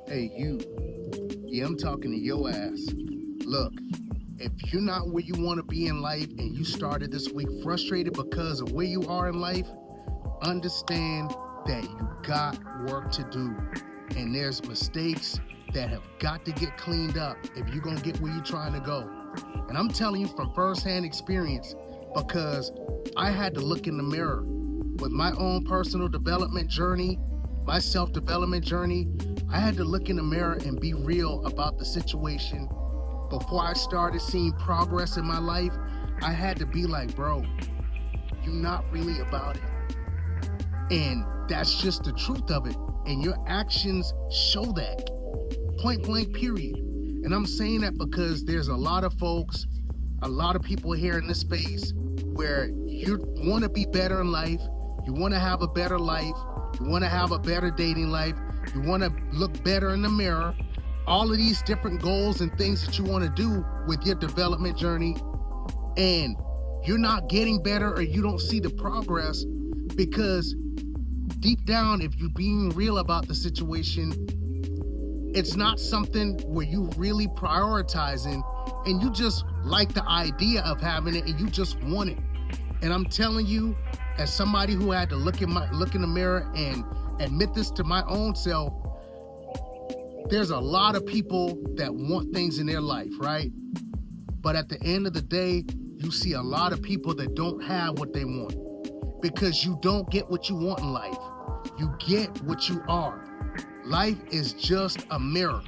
Hey, you. Yeah, I'm talking to your ass. Look, if you're not where you want to be in life and you started this week frustrated because of where you are in life, understand that you got work to do. And there's mistakes that have got to get cleaned up if you're going to get where you're trying to go. And I'm telling you from firsthand experience because I had to look in the mirror with my own personal development journey, my self-development journey. I had to look in the mirror and be real about the situation. Before I started seeing progress in my life, I had to be like, bro, you're not really about it. And that's just the truth of it. And your actions show that. Point blank, period. And I'm saying that because there's a lot of folks, a lot of people here in this space where you want to be better in life, you want to have a better life, you want to have a better dating life, you want to look better in the mirror, all of these different goals and things that you want to do with your development journey, and you're not getting better or you don't see the progress because deep down, if you're being real about the situation, it's not something where you really prioritizing and you just like the idea of having it and you just want it. And I'm telling you, as somebody who had to look in the mirror and admit this to my own self, there's a lot of people that want things in their life, right? But at the end of the day, you see a lot of people that don't have what they want because you don't get what you want in life. You get what you are. Life is just a mirror.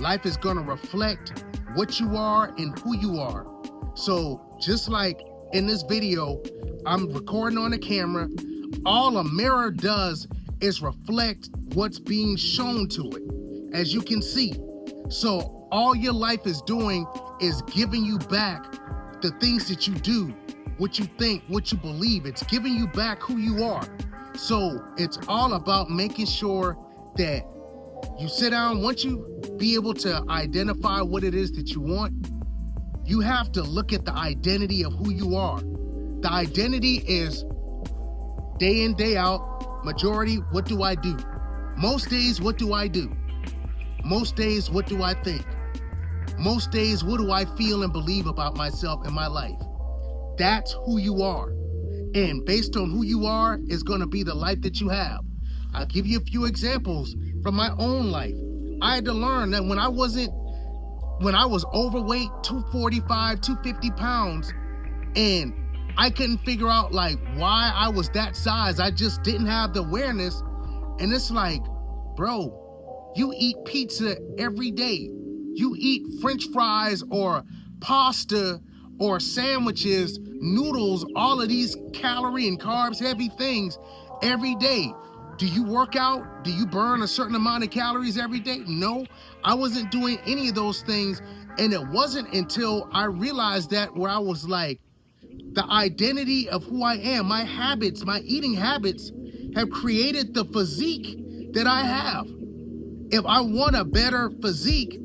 Life is going to reflect what you are and who you are. So just like in this video, I'm recording on the camera. All a mirror does is reflect what's being shown to it, as you can see. So all your life is doing is giving you back the things that you do, what you think, what you believe. It's giving you back who you are. So it's all about making sure that you sit down. Once you be able to identify what it is that you want, you have to look at the identity of who you are. The identity is day in, day out. Majority, what do I do? Most days, what do I do? Most days, what do I think? Most days, what do I feel and believe about myself and my life? That's who you are. And based on who you are is going to be the life that you have. I'll give you a few examples from my own life. I had to learn that when I was overweight, 245, 250 pounds, and I couldn't figure out like why I was that size. I just didn't have the awareness. And it's like, bro, you eat pizza every day. You eat French fries or pasta or sandwiches, noodles, all of these calorie and carbs heavy things every day. Do you work out? Do you burn a certain amount of calories every day? No, I wasn't doing any of those things. And it wasn't until I realized that where I was like, the identity of who I am, my habits, my eating habits have created the physique that I have. If I want a better physique,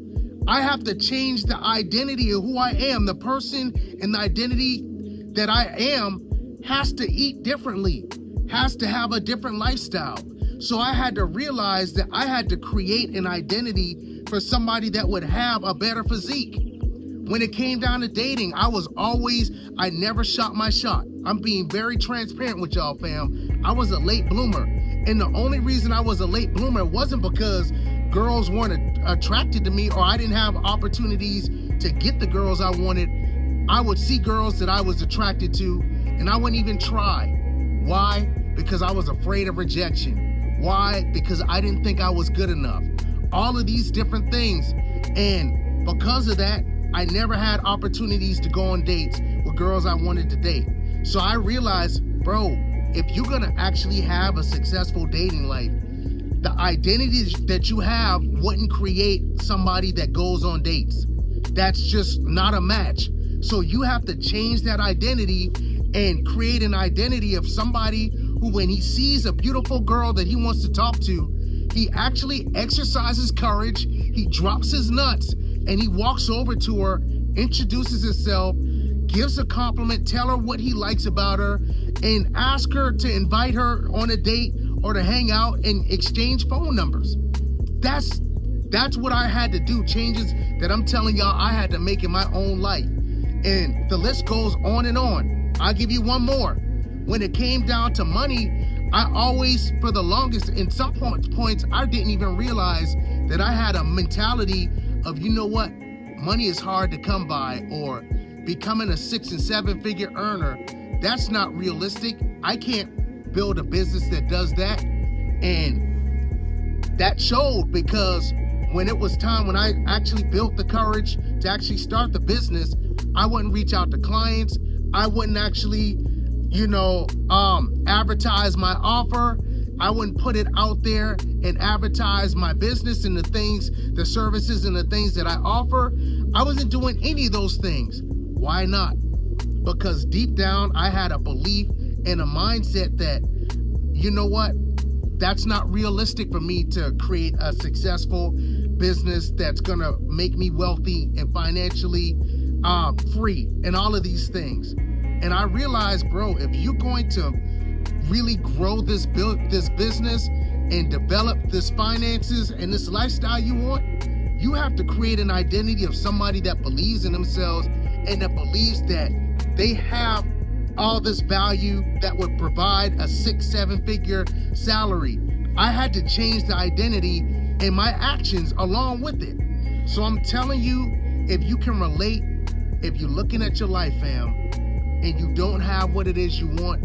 I have to change the identity of who I am. The person and the identity that I am has to eat differently, has to have a different lifestyle. So I had to realize that I had to create an identity for somebody that would have a better physique. When it came down to dating, I never shot my shot. I'm being very transparent with y'all, fam. I was a late bloomer. And the only reason I was a late bloomer wasn't because girls weren't attracted to me or I didn't have opportunities to get the girls I wanted. I would see girls that I was attracted to and I wouldn't even try. Why? Because I was afraid of rejection. Why? Because I didn't think I was good enough. All of these different things. And because of that, I never had opportunities to go on dates with girls I wanted to date. So I realized, bro, if you're gonna actually have a successful dating life, the identity that you have wouldn't create somebody that goes on dates. That's just not a match. So you have to change that identity and create an identity of somebody who, when he sees a beautiful girl that he wants to talk to, he actually exercises courage, he drops his nuts, and he walks over to her, introduces himself, gives a compliment, tell her what he likes about her, and ask her to invite her on a date or to hang out and exchange phone numbers. That's That's what I had to do, changes that I'm telling y'all I had to make in my own life. And the list goes on and on. I'll give you one more. When it came down to money, I always, for the longest, in some points, I didn't even realize that I had a mentality of, you know what, money is hard to come by, or becoming a 6 and 7 figure earner, that's not realistic. I can't build a business that does that. And that showed, because when it was time, when I actually built the courage to actually start the business, I wouldn't reach out to clients. I wouldn't actually, advertise my offer. I wouldn't put it out there and advertise my business and the things, the services and the things that I offer. I wasn't doing any of those things. Why not? Because deep down, I had a belief and a mindset that, you know what? That's not realistic for me to create a successful business that's gonna make me wealthy and financially free and all of these things. And I realized, bro, if you're going to really grow this business and develop this finances and this lifestyle you want, you have to create an identity of somebody that believes in themselves and that believes that they have all this value that would provide a 6-7 figure salary. I had to change the identity and my actions along with it. So I'm telling you, if you can relate, if you're looking at your life, fam, and you don't have what it is you want,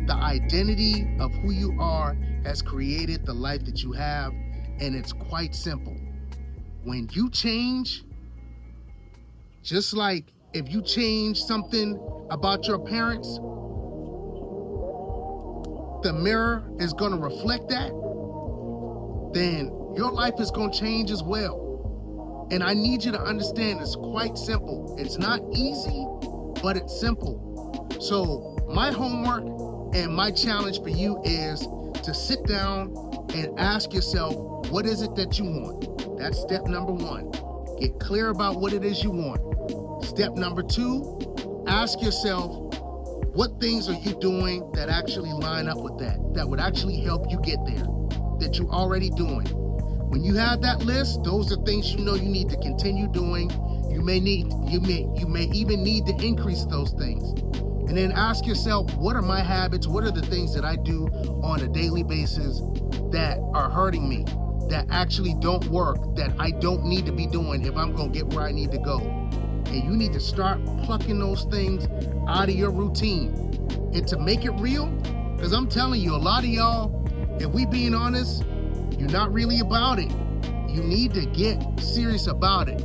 the identity of who you are has created the life that you have, and it's quite simple. When you change, just like if you change something about your appearance, the mirror is going to reflect that, then your life is going to change as well. And I need you to understand it's quite simple. It's not easy, but it's simple. So my homework and my challenge for you is to sit down and ask yourself, what is it that you want? That's step number 1. Get clear about what it is you want. Step number 2, ask yourself, what things are you doing that actually line up with that would actually help you get there, that you're already doing? When you have that list, those are things you know you need to continue doing. You may even need to increase those things. And then ask yourself, what are my habits? What are the things that I do on a daily basis that are hurting me, that actually don't work, that I don't need to be doing if I'm going to get where I need to go? And you need to start plucking those things out of your routine. And to make it real, because I'm telling you, a lot of y'all, if we being honest, you're not really about it. You need to get serious about it.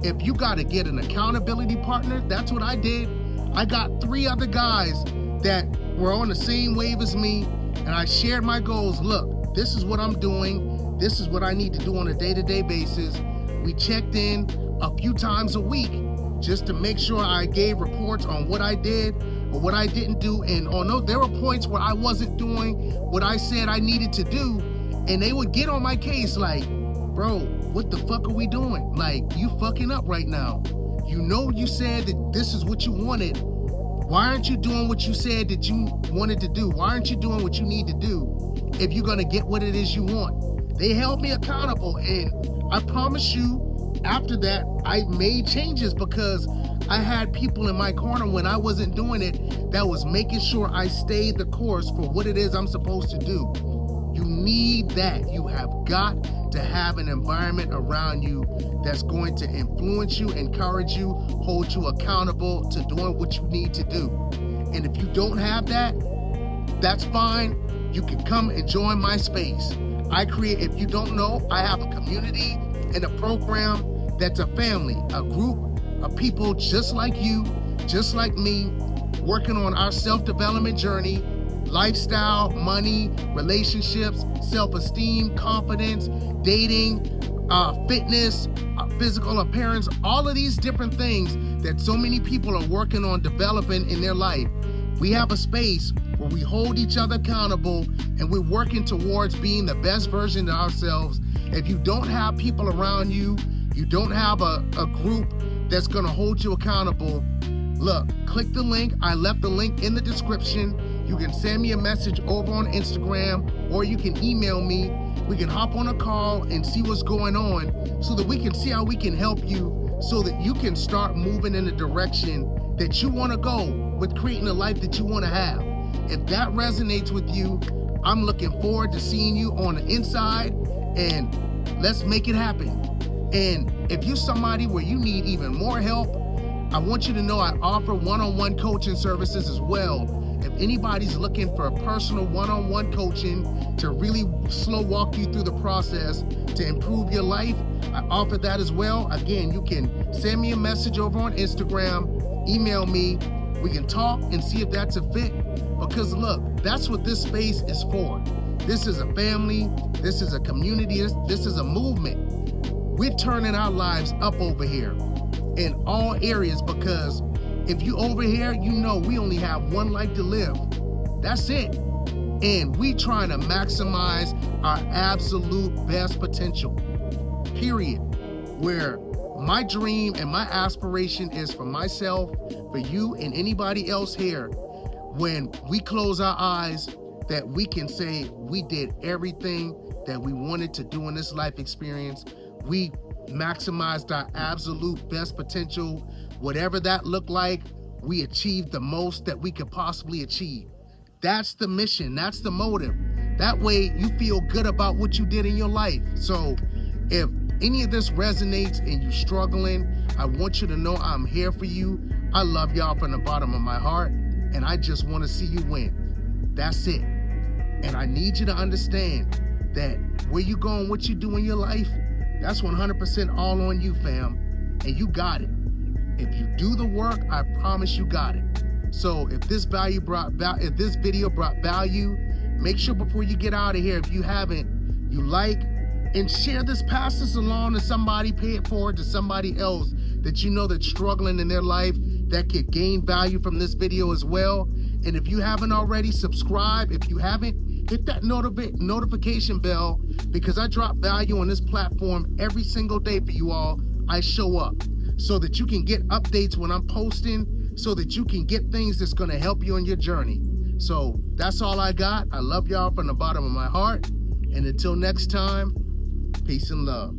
If you got to get an accountability partner, that's what I did. I got 3 other guys that were on the same wave as me, and I shared my goals. Look, this is what I'm doing. This is what I need to do on a day-to-day basis. We checked in a few times a week just to make sure I gave reports on what I did or what I didn't do. And there were points where I wasn't doing what I said I needed to do, and they would get on my case like, bro, what the fuck are we doing? Like, you fucking up right now. You know you said that this is what you wanted. Why aren't you doing what you said that you wanted to do? Why aren't you doing what you need to do if you're going to get what it is you want? They held me accountable, and I promise you, after that, I made changes because I had people in my corner when I wasn't doing it that was making sure I stayed the course for what it is I'm supposed to do. You need that. You have got to have an environment around you that's going to influence you, encourage you, hold you accountable to doing what you need to do. And if you don't have that, that's fine. You can come and join my space. If you don't know, I have a community and a program that's a family, a group of people just like you, just like me, working on our self-development journey, lifestyle, money, relationships, self-esteem, confidence, dating, fitness, physical appearance, all of these different things that so many people are working on developing in their life. We have a space where we hold each other accountable and we're working towards being the best version of ourselves. If you don't have people around you, you don't have a group that's going to hold you accountable, look, click the link. I left the link in the description. You can send me a message over on Instagram, or you can email me We can hop on a call and see what's going on so that we can see how we can help you so that you can start moving in the direction that you want to go with creating the life that you want to have. If that resonates with you, I'm looking forward to seeing you on the inside, and let's make it happen. And if you're somebody where you need even more help, I want you to know I offer one-on-one coaching services as well. If anybody's looking for a personal one-on-one coaching to really slow walk you through the process to improve your life, I offer that as well. Again, you can send me a message over on Instagram, email me. We can talk and see if that's a fit. Because look, that's what this space is for. This is a family. This is a community. This is a movement. We're turning our lives up over here in all areas, because if you over here, you know we only have one life to live. That's it. And we trying to maximize our absolute best potential, period. Where my dream and my aspiration is for myself, for you, and anybody else here, when we close our eyes, that we can say we did everything that we wanted to do in this life experience. We maximized our absolute best potential. Whatever that looked like, we achieved the most that we could possibly achieve. That's the mission. That's the motive. That way you feel good about what you did in your life. So if any of this resonates and you're struggling, I want you to know I'm here for you. I love y'all from the bottom of my heart, and I just want to see you win. That's it. And I need you to understand that where you going, what you do in your life, that's 100% all on you, fam. And you got it. If you do the work, I promise you got it. So if this video brought value, make sure before you get out of here, if you haven't, you like and share this, pass this along to somebody, pay it forward to somebody else that you know that's struggling in their life that could gain value from this video as well. And if you haven't already, subscribe. If you haven't, hit that notification bell, because I drop value on this platform every single day for you all. I show up so that you can get updates when I'm posting, so that you can get things that's going to help you in your journey. So that's all I got. I love y'all from the bottom of my heart. And until next time, peace and love.